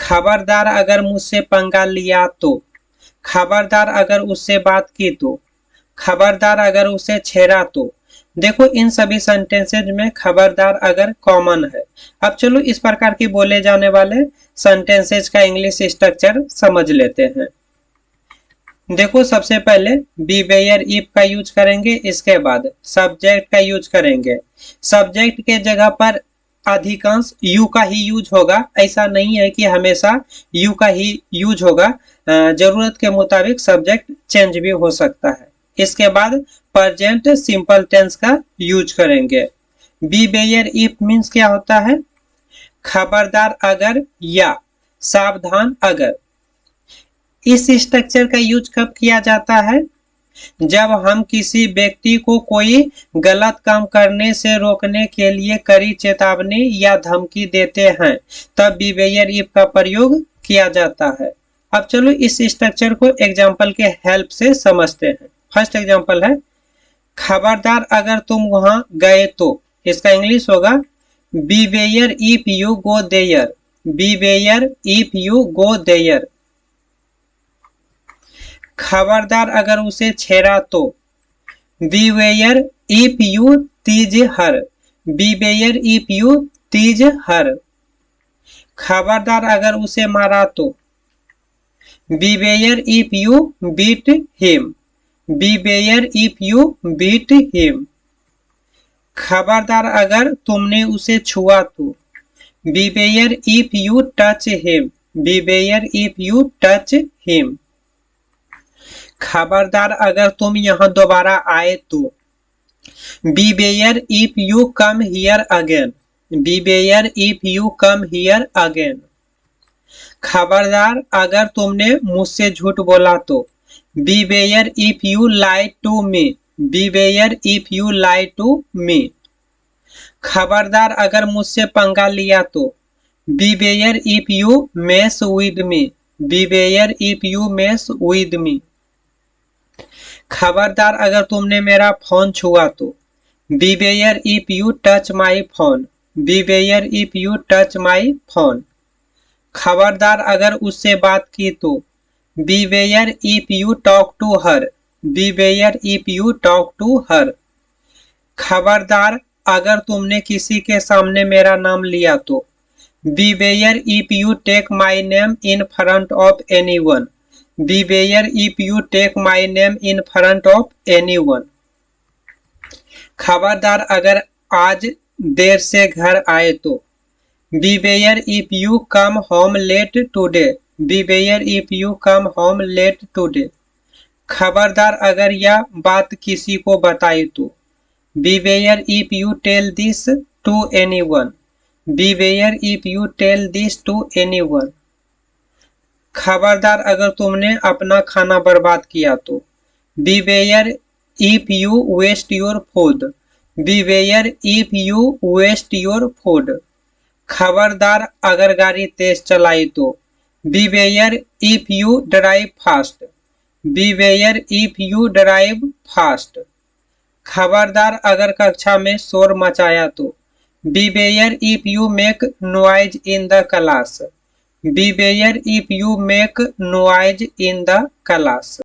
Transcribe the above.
खबरदार अगर मुझसे पंगा लिया तो, खबरदार अगर उससे बात की तो, खबरदार अगर उसे छेड़ा तो। देखो इन सभी सेंटेंसेज में खबरदार अगर कॉमन है। अब चलो इस प्रकार की बोले जाने वाले सेंटेंसेज का इंग्लिश स्ट्रक्चर समझ लेते हैं। देखो सबसे पहले बी वेयर इफ का यूज करेंगे, इसके बाद सब्जेक्ट का यूज करेंगे। सब्जेक्ट के जगह पर अधिकांश यू का ही यूज होगा, ऐसा नहीं है कि हमेशा यू का ही यूज होगा, जरूरत के मुताबिक सब्जेक्ट चेंज भी हो सकता है। इसके बाद प्रेजेंट सिंपल टेंस का यूज करेंगे। बी वेयर इफ मीन्स क्या होता है? खबरदार अगर या सावधान अगर। इस स्ट्रक्चर का यूज कब किया जाता है? जब हम किसी व्यक्ति को कोई गलत काम करने से रोकने के लिए कड़ी चेतावनी या धमकी देते हैं, तब बी वेयर इफ का प्रयोग किया जाता है। अब चलो इस स्ट्रक्चर को एग्जाम्पल के हेल्प से समझते हैं। फर्स्ट एग्जाम्पल है, खबरदार अगर तुम वहां गए तो। इसका इंग्लिश होगा beware if you go there, beware if you go there. खबरदार अगर उसे छेड़ा तो, beware if you tease her, beware if you tease her. खबरदार अगर उसे मारा तो, beware if you beat him, beware if you beat him. खबरदार अगर तुमने उसे छुआ तो, beware if you touch him, beware if you touch him. खबरदार अगर तुम यहाँ दोबारा आए तो, beware if you come here again, beware if you come here again. खबरदार अगर तुमने मुझसे झूठ बोला तो, beware if you lie to me, beware if you lie to me. खबरदार अगर मुझसे पंगा लिया तो, beware if you mess with me, beware if you mess with me. खबरदार अगर तुमने मेरा फोन छुआ तो, beware if you touch my phone, beware if you touch my phone. खबरदार अगर उससे बात की तो, beware if you talk to her, beware if you talk to her. खबरदार अगर तुमने किसी के सामने मेरा नाम लिया तो, beware if you take my name in front of anyone, beware if you take my name in front of anyone. खबरदार अगर आज देर से घर आए तो, beware if you come home late today, beware if you come home late today. खबरदार अगर यह बात किसी को बताई तो, beware if you tell this to anyone, beware if you tell this to anyone. खबरदार अगर तुमने अपना खाना बर्बाद किया तो, beware if you waste your food, beware if you waste your food. खबरदार अगर गाड़ी तेज चलाई तो, beware if you drive fast, beware if you drive fast. खबरदार अगर कक्षा में शोर मचाया तो, beware if you make noise in the class, beware if you make noise in the class.